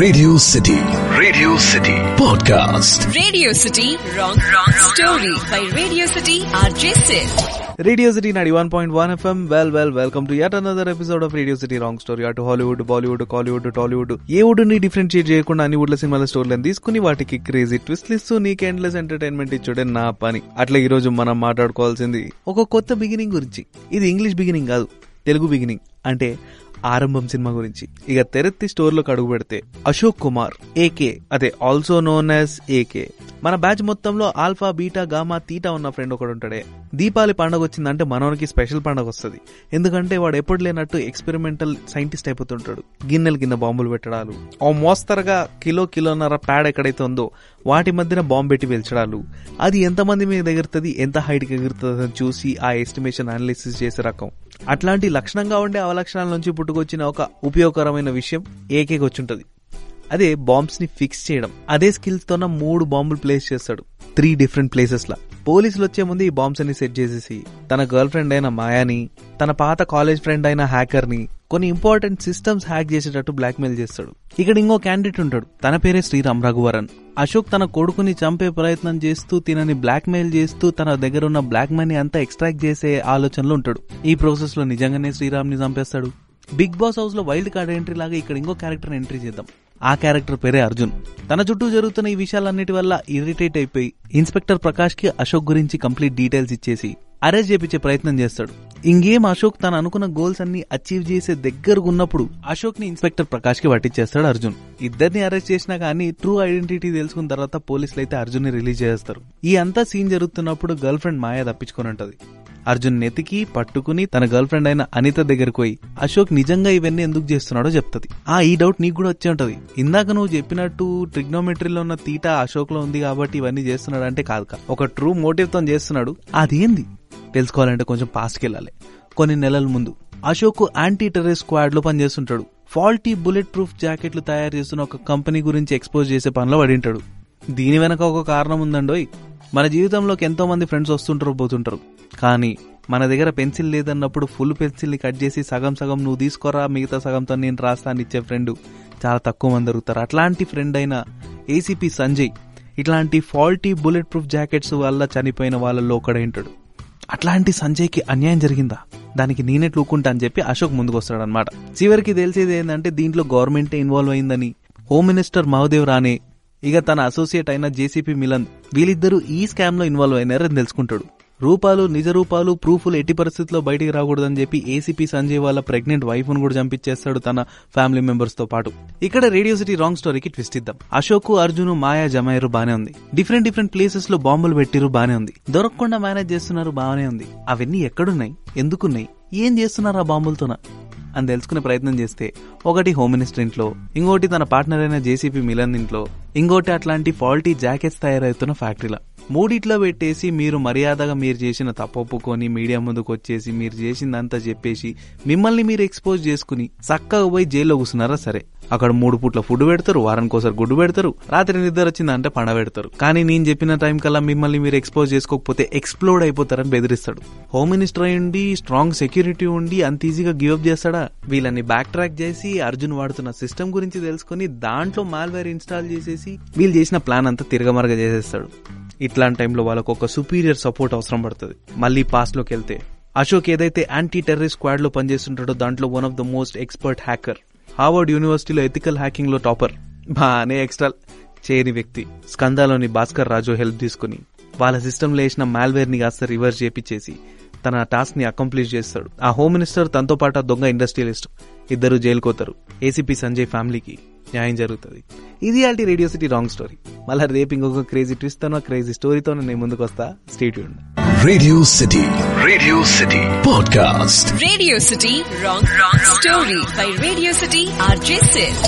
Radio City podcast. Radio City Wrong Story by Radio City RJ Sid. Radio City 91.1 FM. Welcome to yet another episode of Radio City Wrong Story. అటు Hollywood, Bollywood, Kollywood, Tollywood ఏ వుడ్ని differentiate చేయకుండా అన్ని వుడ్ల సినిమాల స్టోరీలను తీసుకుని వాటికి crazy ట్విస్ట్లు ఇస్తూ నీకు endless entertainment ఇచ్చుడే నా పని. అట్లా ఈ రోజు మనం మాట్లాడుకోవాల్సింది ఒక కొత్త బిగినింగ్ గురించి. ఇది ఇంగ్లీష్ బిగినింగ్ కాదు, తెలుగు బిగినింగ్. అంటే ఆరంభం సినిమా గురించి. ఇక తెరెత్తి స్టోర్లోకి అడుగు పెడితే అశోక్ కుమార్ ఏకే, అదే ఆల్సో నోన్ యాజ్ ఏకే. మన బ్యాచ్ మొత్తంలో ఆల్ఫా, బీటా, గామా, తీటా ఉన్న ఫ్రెండ్ ఒకడు ఉంటాడే. దీపావళి పండుగ వచ్చిందంటే మనోనికి స్పెషల్ పండుగ వస్తుంది. ఎందుకంటే వాడు ఎప్పుడు లేనట్టు ఎక్స్పెరిమెంటల్ సైంటిస్ట్ అయిపోతుంటాడు. గిన్నెల కింద బాంబులు పెట్టడాలు, ఆ మోస్తరుగా కిలోన్నర ప్యాడ్ ఎక్కడైతే ఉందో వాటి మధ్యన బాంబు పెట్టి వెల్చడాలు, అది ఎంతమంది మీద ఎగురుతుంది, ఎంత హైట్కి ఎగురుతుంది అని చూసి ఆ ఎస్టిమేషన్ అనాలిసిస్ చేసే రకం. అట్లాంటి లక్షణంగా ఉండే అవలక్షణాల నుంచి పుట్టుకొచ్చిన ఒక ఉపయోగకరమైన విషయం ఏకేకి వచ్చుంటది. అదే బాంబ్స్ ని ఫిక్స్ చేయడం. అదే స్కిల్స్ తోన 3 బాంబులు ప్లేస్ చేస్తాడు 3 డిఫరెంట్ ప్లేసెస్ లా. పోలీసులు వచ్చే ముందు ఈ బాంబ్స్ అన్ని సెట్ చేసేసి తన గర్ల్ ఫ్రెండ్ అయిన మాయాని, తన పాత కాలేజ్ ఫ్రెండ్ అయిన హ్యాకర్ ని కొన్ని ఇంపార్టెంట్ సిస్టమ్స్ హ్యాక్ చేసేటట్టు బ్లాక్ మెయిల్ చేస్తాడు. ఇక్కడ ఇంకో క్యాండిడేట్ ఉంటాడు, తన పేరే శ్రీరామ్ రఘువరన్. అశోక్ తన కొడుకుని చంపే ప్రయత్నం చేస్తూ తినని బ్లాక్ మెయిల్ చేస్తూ తన దగ్గర ఉన్న బ్లాక్ మనీ అంతా ఎక్స్ట్రాక్ట్ చేసే ఆలోచనలో ఉంటాడు. ఈ ప్రాసెస్ లో నిజంగానే శ్రీరామ్ ని చంపేస్తాడు. బిగ్ బాస్ హౌస్ లో వైల్డ్ కార్డ్ ఎంట్రీ లాగా ఇక్కడ ఇంకో క్యారెక్టర్ ఎంట్రీ చేద్దాం. ఆ క్యారెక్టర్ పేరే అర్జున్. తన చుట్టూ జరుగుతున్న ఈ విషయాలన్నిటి వల్ల ఇరిటేట్ అయిపోయి ఇన్స్పెక్టర్ ప్రకాష్ కి అశోక్ గురించి కంప్లీట్ డీటెయిల్స్ ఇచ్చేసి అరెస్ట్ చేపించే ప్రయత్నం చేస్తాడు. ఇంకేం అశోక్ తను అనుకున్న గోల్స్ అన్ని అచీవ్ చేసే దగ్గరకు ఉన్నప్పుడు అశోక్ ని ఇన్స్పెక్టర్ ప్రకాష్ కి పట్టించేస్తాడు అర్జున్. ఇద్దరిని అరెస్ట్ చేసినా కానీ ట్రూ ఐడెంటిటీ తెలుసుకున్న తర్వాత పోలీసులు అయితే అర్జున్ ని రిలీజ్ చేస్తారు. ఈ అంతా సీన్ జరుగుతున్నప్పుడు గర్ల్ ఫ్రెండ్ మాయా తప్పించుకొని ఉంటది. అర్జున్ నెతికి పట్టుకుని తన గర్ల్ ఫ్రెండ్ అయిన అనిత దగ్గరకు పోయి అశోక్ నిజంగా ఇవన్నీ ఎందుకు చేస్తున్నాడో చెప్తుంది. ఈ డౌట్ నీకు కూడా వచ్చే ఉంటది. ఇందాక నువ్వు చెప్పినట్టు ట్రిగ్నోమెట్రీలో ఉన్న తీటా అశోక్ లో ఉంది కాబట్టి ఇవన్నీ చేస్తున్నాడు అంటే కాదు, ఒక ట్రూ మోటివ్ తో చేస్తున్నాడు. అదేంది తెలుసుకోవాలంటే కొంచెం పాస్ట్కి వెళ్ళాలి. కొన్ని నెలల ముందు అశోక్ యాంటీ టెర్రరిస్ట్ స్క్వాడ్ లో పనిచేస్తుంటాడు. ఫాల్టీ బుల్లెట్ ప్రూఫ్ జాకెట్లు తయారు చేస్తున్న ఒక కంపెనీ గురించి ఎక్స్పోజ్ చేసే పనిలో పడింటాడు. దీని వెనక ఒక కారణం ఉందండోయ్. మన జీవితంలోకి ఎంతో మంది ఫ్రెండ్స్ వస్తుంటారు, పోతుంటారు. కానీ మన దగ్గర పెన్సిల్ లేదన్నప్పుడు ఫుల్ పెన్సిల్ ని కట్ చేసి సగం నువ్వు తీసుకోరా, మిగతా సగంతో నేను రాస్తాను ఇచ్చే ఫ్రెండ్ చాలా తక్కువ మంది దొరుకుతారు. అట్లాంటి ఫ్రెండ్ అయిన ఏసీపీ సంజయ్ ఇట్లాంటి ఫాల్టీ బుల్లెట్ ప్రూఫ్ జాకెట్స్ వల్ల చనిపోయిన వాళ్ళల్లో ఒకడేంటాడు. అట్లాంటి సంజయ్కి అన్యాయం జరిగిందా, దానికి నేనెట్లు ఊకుంటా అని చెప్పి అశోక్ ముందుకు వస్తాడు అనమాట. చివరికి తెలిసేది ఏంటంటే దీంట్లో గవర్నమెంటే ఇన్వాల్వ్ అయిందని. హోమ్ మినిస్టర్ మహోదేవ్ రానే ఇక తన అసోసియేట్ అయిన జేసీపీ మిలన్ వీళ్ళిద్దరూ ఈ స్కామ్ లో ఇన్వాల్వ్ అయినారని తెలుసుకుంటాడు. రూపాలు, నిజ రూపాలు, ప్రూఫ్లు ఎట్టి పరిస్థితుల్లో బయటికి రాకూడదని చెప్పి ఏసీపీ సంజయ్ వాళ్ళ ప్రెగ్నెంట్ వైఫ్ ను కూడా చంపించేస్తాడు తన ఫ్యామిలీ మెంబర్స్ తో పాటు. ఇక్కడ రేడియో సిటీ రాంగ్ స్టోరీకి ట్విస్ట్ ఇద్దాం. అశోక్, అర్జున్, మాయా జమాయరు బానే ఉంది. డిఫరెంట్ ప్లేసెస్ లో బాంబులు పెట్టిరు బానే ఉంది. దొరకకుండా మేనేజ్ చేస్తున్నారు బానే ఉంది. అవన్నీ ఎక్కడున్నాయి, ఎందుకున్నాయి, ఏం చేస్తున్నారు ఆ బాంబులతోన అని తెలుసుకునే ప్రయత్నం చేస్తే ఒకటి హోమ్ మినిస్టర్ ఇంట్లో, ఇంకోటి తన పార్ట్నర్ అయిన జేసీపీ మిలన్ ఇంట్లో, ఇంకోటి అట్లాంటి ఫాల్టీ జాకెట్స్ తయారవుతున్న ఫ్యాక్టరీలో. మూడిట్లో పెట్టేసి మీరు మర్యాదగా మీరు చేసిన తప్పు ఒప్పుకొని మీడియా ముందుకు వచ్చేసి మీరు చేసిందంతా చెప్పేసి మిమ్మల్ని మీరు ఎక్స్పోజ్ చేసుకుని చక్కగా పోయి జైల్లో కూర్చున్నారా సరే. అక్కడ 3 పూట్ల ఫుడ్ పెడతారు, వారానికోసారి గుడ్డు పెడతారు, రాత్రి నిద్ర వచ్చిందంటే పండ పెడతారు. కానీ నేను చెప్పిన టైం కల్లా మిమ్మల్ని మీరు ఎక్స్పోజ్ చేసుకోకపోతే ఎక్స్ప్లోడ్ అయిపోతారని బెదిరిస్తాడు. హోమ్ మినిస్టర్ అయ్యండి, స్ట్రాంగ్ సెక్యూరిటీ ఉండి అంత ఈజీగా గివ్ అప్ చేస్తాడా? వీళ్ళని బ్యాక్ ట్రాక్ చేసి అర్జున్ వాడుతున్న సిస్టమ్ గురించి తెలుసుకుని దాంట్లో మాల్వేర్ ఇన్స్టాల్ చేసేసి వీళ్ళు చేసిన ప్లాన్ అంతా తిరగమరగ చేసేస్తాడు. ఇట్లాంటి టైంలో వాళ్ళకు ఒక సుపీరియర్ సపోర్ట్ అవసరం పడుతుంది. మళ్ళీ పాస్ట్ లోకి వెళ్తే అశోక్ ఏదైతే యాంటీ టెర్రరిస్ట్ స్క్వాడ్ లో పనిచేస్తుంటాడో దాంట్లో one of the most expert hacker, Harvard యూనివర్సిటీలో ఎథికల్ హ్యాకింగ్ లో టాపర్, బానే ఎక్స్ట్రా చేయని వ్యక్తి స్కందాలోని భాస్కర్ రాజు హెల్ప్ తీసుకుని వాళ్ళ సిస్టమ్ లో వేసిన మాల్వేర్ ని కాస్త రివర్స్ చేపించేసి తన టాస్క్ ని అకంప్లీష్ చేస్తాడు. ఆ హోమ్ మినిస్టర్ తనతో పాటు ఆ దొంగ ఇండస్ట్రియలిస్ట్ ఇద్దరు జైలుకోతారు. ఏసీపీ సంజయ్ ఫ్యామిలీకి న్యాయం జరుగుతుంది. ఇది ఆల్టీ రేడియో సిటీ రాంగ్ స్టోరీ. మళ్ళీ రేపు ఇంకొక క్రేజీ ట్విస్ట్ తోనో క్రేజీ స్టోరీతో నేను ముందుకు వస్తా. Stay tuned. Radio City podcast. Radio City Wrong Story by Radio City RJ Sid.